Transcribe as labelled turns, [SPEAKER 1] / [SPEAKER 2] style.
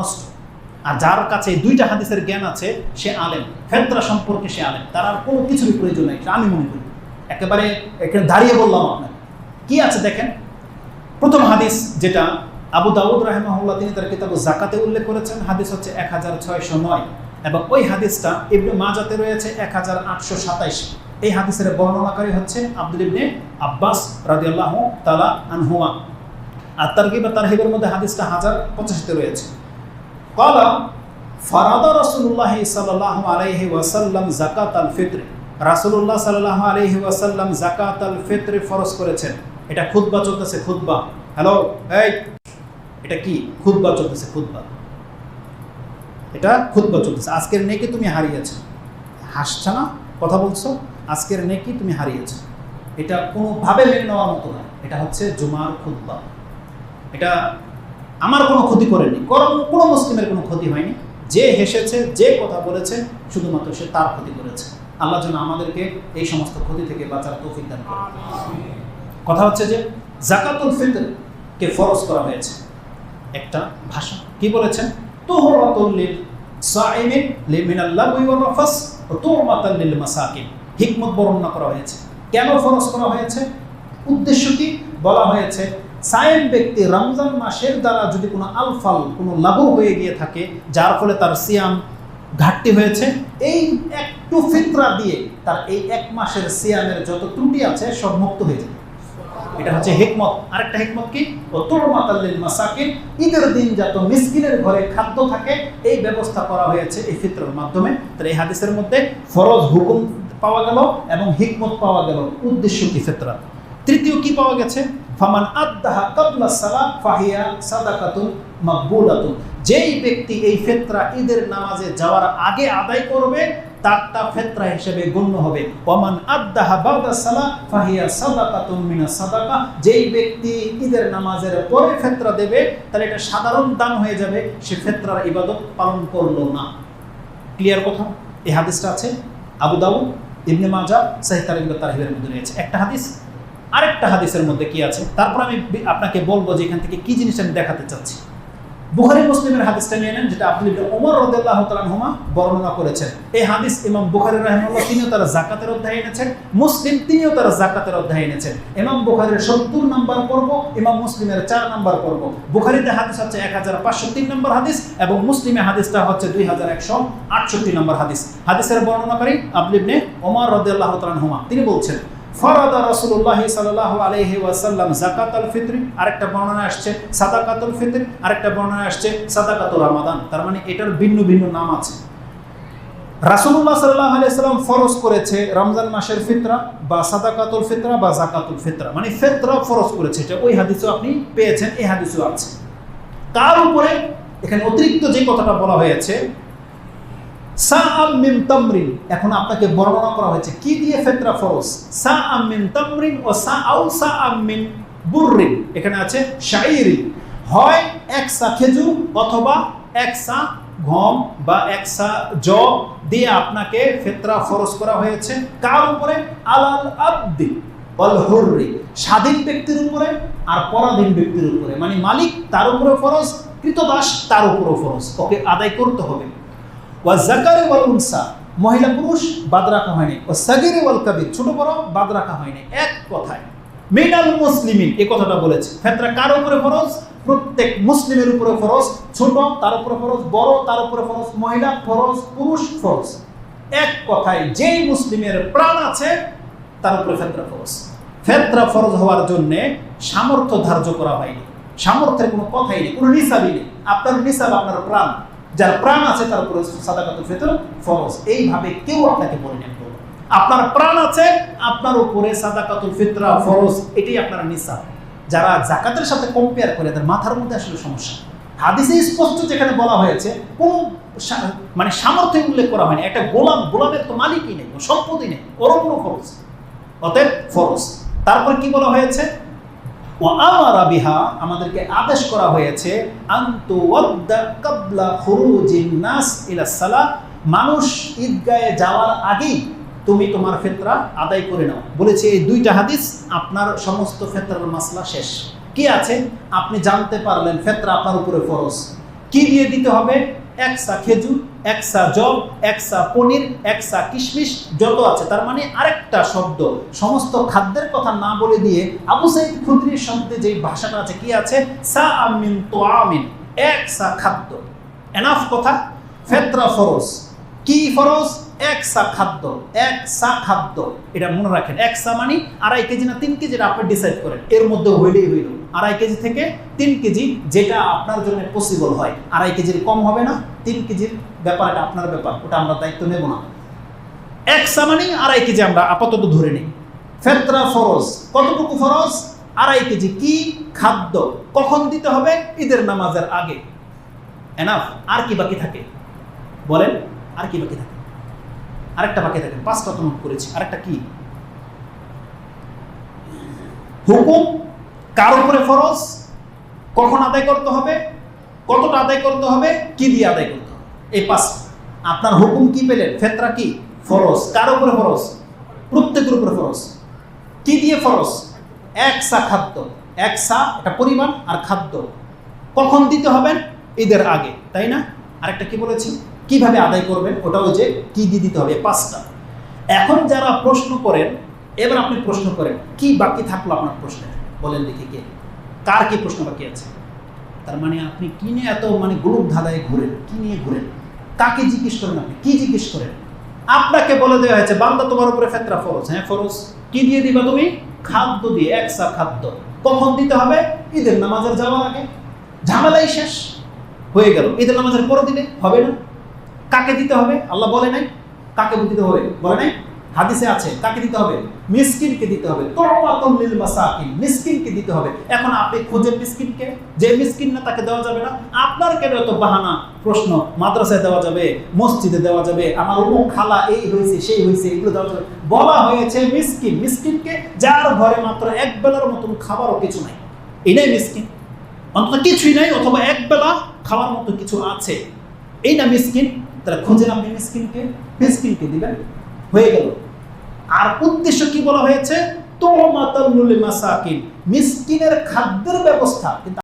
[SPEAKER 1] নষ্ট। আর যার কাছে এই দুইটা হাদিসের জ্ঞান আছে সে আলেম, ফেতরা সম্পর্কে সে আলেম, তার আর কোনো কিছুরই প্রয়োজন নেই, আমি মনে করি। একেবারে এখানে দাঁড়িয়ে বললাম আপনাকে কি আছে দেখেন। প্রথম হাদিস যেটা আবু দাউদ রাহিমাহুল্লাহ তিনি তার কিতাব যাকাতে উল্লেখ করেছেন, হাদিস হচ্ছে 1609 এবং ওই হাদিসটা ইবনে মাজাতে রয়েছে 1827। এই হাদিসের বর্ণনাকারী হচ্ছে আব্দুল ইবনে আব্বাস রাদিয়াল্লাহু তাআলা আনহুমা। আর তারগিব ওয়া তারহিবের মধ্যে হাদিসটা 1085-তে রয়েছে। ক্বালা ফারাদা রাসূলুল্লাহ সাল্লাল্লাহু আলাইহি ওয়াসাল্লাম যাকাতাল ফিত্র, রাসূলুল্লাহ সাল্লাল্লাহু আলাইহি ওয়াসাল্লাম যাকাতাল ফিত্র ফরজ করেছেন। এটা খুতবা চলতেছে, খুতবা। হ্যালো, এই এটা কি খুতবা চলতেছে? খুতবা, এটা খুতবা চলতেছে। আজকের নেকি তুমি হারিয়েছো, হাসছ না, কথা বলছো, আজকের নেকি তুমি হারিয়েছো। এটা কোনোভাবে মেনে নেওয়ার মতো না। এটা হচ্ছে জুমার খুতবা। এটা আমার কোনো ক্ষতি করেনি, কোনো মুসলিমের কোনো ক্ষতি হয়নি। যে হেসেছে, যে কথা বলেছে, শুধুমাত্র সে তার ক্ষতি করেছে। আল্লাহ যেন আমাদেরকে এই সমস্ত ক্ষতি থেকে বাঁচার তৌফিক দান করেন। কথা হচ্ছে যে যাকাতুল ফিতরকে ফরজ করা হয়েছে। একটা ভাষা কি বলেছেন? তুহরাতুল লিল সাইমিন মিনাল লাগwi ওয়ার রাফাস ওয়া তুরমাতাল লিল মাসাকিন। হিকমত বর্ণনা করা হয়েছে। কেন ফরজ করা হয়েছে? উদ্দেশ্য কি? বলা হয়েছে সায়েম ব্যক্তি রমজান মাসের দ্বারা যদি কোনো আলফাল, কোনো লাগু হয়ে গিয়ে থাকে, যার ফলে তার সিয়াম ঘাটতি হয়েছে, এই একটু ফিতরা দিয়ে তার এই এক মাসের সিয়ামের যত ত্রুটি আছে সব মুক্ত হয়ে যাবে। এটা হচ্ছে হিকমত। আরেকটা হিকমত কি? ও তুরমাতাল লিল মাসাকিন, ঈদের দিন যত মিসকিনের ঘরে খাদ্য থাকে এই ব্যবস্থা করা হয়েছে এই ফিতরার মাধ্যমে। তাহলে এই হাদিসের মধ্যে ফরজ হুকুম পাওয়া গেল এবং হিকমত পাওয়া গেল। উদ্দেশ্য কি? ফিতরা। তৃতীয় কি পাওয়া গেছে? ফামান আদ্দাহা ক্বাবলা সালাত ফাহিয়া সাদাকাতুন মাকবুলাতুন। যেই ব্যক্তি এই ফিতরা ঈদের নামাজে যাওয়ার আগে আদায় করবে তারটা ফিতরা হিসেবে গণ্য হবে। ওয়ামান আদ্দাহা বাদা সালাত ফাহিয়া সাদাকাতুন মিনাস সাদাকা। যেই ব্যক্তি ঈদের নামাজের পরে ফিতরা দেবে তাহলে এটা সাধারণ দান হয়ে যাবে, সে ফিতরার ইবাদত পালন করলো না। ক্লিয়ার কথা? এই হাদিসটা আছে আবু দাউদ, ইবনে মাজাহ, সহিহ তারগিব ওয়া তারহিবের মধ্যে রয়েছে। একটা হাদিস। আরেকটা হাদিসের মধ্যে কি আছে তারপর আমি আপনাকে বলবো যে এখান থেকে কি জিনিস আমি দেখাতে চাচ্ছি। বুখারী মুসলিমের হাদিসটা নিয়ে নেন, যেটা আব্দুল্লাহ ইবনে ওমর রাদিয়াল্লাহু তাআলা আনহুমা বর্ণনা করেছেন। এই হাদিস ইমাম বুখারী রাহিমাহুল্লাহ তিনিও তার যাকাতের অধ্যায়ে এনেছেন, মুসলিম তিনিও তার যাকাতের অধ্যায়ে এনেছেন। ইমাম বুখারীর 70 নম্বর পর্ব, ইমাম মুসলিমের 4 নম্বর পর্ব। বুখারীতে হাদিস হচ্ছে 1503 নম্বর হাদিস এবং মুসলিমে হাদিসটা হচ্ছে 2168 নম্বর হাদিস। হাদিসের বর্ণনাকারী আব্দুল্লাহ ইবনে ওমর রাদিয়াল্লাহু তাআলা আনহুমা তিনি বলছেন ফারাদা রাসূলুল্লাহ সাল্লাল্লাহু আলাইহি ওয়াসাল্লাম যাকাতাল ফিত্র। আরেকটা বর্ণনা আসছে সাদাকাতুল ফিত্র, আরেকটা বর্ণনা আসছে সাদাকাতুর রমাদান। তার মানে এটার ভিন্ন ভিন্ন নাম আছে। রাসূলুল্লাহ সাল্লাল্লাহু আলাইহি ওয়াসাল্লাম ফরজ করেছে রমজান মাসের ফিতরা বা সাদাকাতুল ফিতরা বা যাকাতুল ফিতরা, মানে ফিতরা ফরজ করেছে। এটা ওই হাদিসও আপনি পেয়েছেন, এই হাদিসও আছে। তার উপরে এখানে অতিরিক্ত যে কথাটা বলা হয়েছে সাআম মিন তামরিন, এখন আপনাকে বর্ণনা করা হয়েছে কি দিয়ে ফিতরা ফরজ। সাআম মিন তামরিন ও সাআম মিন বুররিন, এখানে আছে শাইরি, হয় এক সা খেজুর অথবা এক সা গম বা এক সা জব দিয়ে আপনাকে ফিতরা ফরজ করা হয়েছে। কার উপরে? আলাল আবদি ওয়াল হুররি, স্বাধীন ব্যক্তির উপরে আর পরাধীন ব্যক্তির উপরে, মানে মালিক তার উপরে ফরজ, কৃতদাস তার উপরে ফরজ, ওকে আদায় করতে হবে। ওয়া যাকারি ওয়াল উনসা, মহিলা পুরুষ বাদ রাখা হয়নি। ওয়া সাগীরি ওয়াল কাবীর, ছোট বড় বাদ রাখা হয়নি। এক কথায় মিনাল মুসলিমিন, এই কথাটা বলেছে। ফিতরা কার উপরে ফরজ? প্রত্যেক মুসলিমের উপরে ফরজ। ছোট তার উপরে ফরজ, বড় তার উপরে ফরজ, মহিলা ফরজ, পুরুষ ফরজ। এক কথায় যেই মুসলিমের প্রাণ আছে তার উপরে ফিতরা ফরজ। ফিতরা ফরজ হওয়ার জন্য সামর্থ্য ধার্য করা হয়নি, সামর্থ্যের কোনো কথাই নেই, কোনো নিসাবই নেই। আপনার নিসাব আপনার প্রাণ, যার প্রাণ আছে তার উপরে সাদাকাতুল ফিতর ফরজ। এইভাবে কেউ আপনাকে বলে নেন আপনার প্রাণ আছে আপনার উপরে সাদাকাতুল ফিতরা ফরজ, এটাই আপনার নিসাব। যারা যাকাতের সাথে কম্পেয়ার করে তাদের মাথার মধ্যে আসলে সমস্যা। হাদিসে স্পষ্ট যেখানে বলা হয়েছে কোন মানে সামর্থ্য উল্লেখ করা হয়নি। একটা গোলামের তো মালিকই নেই, সম্পদই নেই, অরণ্য ফরজ, অতএব ফরজ। তারপর কি বলা হয়েছে? ওয়া আমারা বিহা, আমাদেরকে আদেশ করা হয়েছে আনতু ওয়াদ্দা ক্বাবলা খুরুজিন নাস ইলা সালাহ, মানুষ ঈদগাহে যাওয়ার আগেই তুমি তোমার ফিতরা আদায় করে নাও। বলেছে এই দুইটা হাদিস আপনার সমস্ত ফিতরার মাসলা শেষ। কি আছে? আপনি জানতে পারলেন ফিতরা আপনার উপরে ফরজ, কি দিয়ে দিতে হবে? এক সা খেজুর, এক সা জব, এক সা পনির, এক সা কিশমিশ, যত আছে। তার মানে আরেকটা শব্দ, সমস্ত খাদ্যের কথা না বলে দিয়ে আবু সাঈদ খুদরির শব্দে যে ভাষাটা আছে, কি আছে? সা আমিন তোয়ামিন, এক সা খাদ্য। এনাফ কথা। ফেতরা ফরজ। কি ফরজ? এক সা খাদ্য, এক সা খাদ্য। এটা মনে রাখেন। এক সা মানে 2.5 কেজি না 3 কেজি, আপনি ডিসাইড করেন। এর মধ্যে হইলেই হইল। 2.5 কেজি থেকে 3 কেজি, যেটা আপনার জন্য পসিবল হয়। 2.5 কেজির কম হবে না, 3 কেজির ব্যাপারটা আপনার ব্যাপার, ওটা আমরা দায়িত্ব নেব না। এক সা মানে 2.5 কেজি আমরা আপাতত ধরে নিই। ফেতরা ফরজ। কতটুকু ফরজ? 2.5 কেজি। কি? খাদ্য। কখন দিতে হবে? ঈদের নামাজের আগে। এনাফ। আর কি বাকি থাকে বলেন? আর কি বাকি থাকে? আরেকটা বাকি থাকে। 5টা তো নোট করেছি। আরেকটা কি? হুকুম কার উপরে ফরজ, কখন আদায় করতে হবে, কতটা আদায় করতে হবে, কি দিয়ে আদায় করতে হবে। এই 5টা। আপনার হুকুম কি পেলেন? ফেতরা কি? ফরজ। কার উপরে ফরজ? প্রত্যেকের উপরে ফরজ। কি দিয়ে ফরজ? এক সা খাদ্য। এক সা এটা পরিমাণ, আর খাদ্য কখন দিতে হবে? ঈদের আগে, তাই না? আরেকটা কি বলেছি? কিভাবে আদায় করবেন, ওটাও যে কি দিয়ে দিতে হবে। 5টা। এখন যারা প্রশ্ন করেন, এবার আপনি প্রশ্ন করেন কি বাকি থাকলো আপনার প্রশ্নে, বলেন দেখি কে, কার কি প্রশ্ন বাকি আছে? তার মানে আপনি কি নিয়ে এত গ্রুপ ধাঁধায় ঘুরেন? কি নিয়ে ঘুরেন? কাকে জিজ্ঞেস করেন? আপনি কি জিজ্ঞেস করেন? আপনাকে বলে দেওয়া হয়েছে বান্দা তোমার উপরে ফেতরা ফরজ। হ্যাঁ ফরজ। কি দিয়ে দিবা তুমি? খাদ্য দিয়ে। এক সা খাদ্য। কখন দিতে হবে? ঈদের নামাজের যাওয়ার আগে। ঝামেলাই শেষ হয়ে গেল। ঈদের নামাজের পরে দিলে হবে না। কাকে দিতে হবে? আল্লাহ বলে নাই। কাকে দিতে হবে বলে নাই, হাদিসে আছে। কাকে দিতে হবে? মিসকিনকে দিতে হবে। তু'মাতুন লিল মাসাকিন, মিসকিনকে দিতে হবে। এখন আপনি খোঁজেন মিসকিনকে, যে মিসকিন না তাকে দেওয়া যাবে না। আপনার কেন এত বাহানা প্রশ্ন? মাদ্রাসায় দেওয়া যাবে, মসজিদে দেওয়া যাবে, আমার অমুক খালা এই হয়েছে সেই হয়েছে, এগুলো দেওয়া যাবে। বলা হয়েছে মিসকিন। মিসকিনকে যার ঘরে মাত্র এক বেলার মতন খাবারও কিছু নাই, এটাই মিসকিন। অন্তত কিছুই নাই, অথবা এক বেলা খাওয়ার মতো কিছু আছে, এই না মিসকিন। তাহলে খুঁজেন আপনি মিসকিনকে, মিসকিনকে দিবেন, হয়ে গেল। আর উদ্দেশ্য কি বলা হয়েছে? তু'মাতুন লিল মাসাকিন, মিসকিনের খাদ্যের ব্যবস্থা। কিন্তু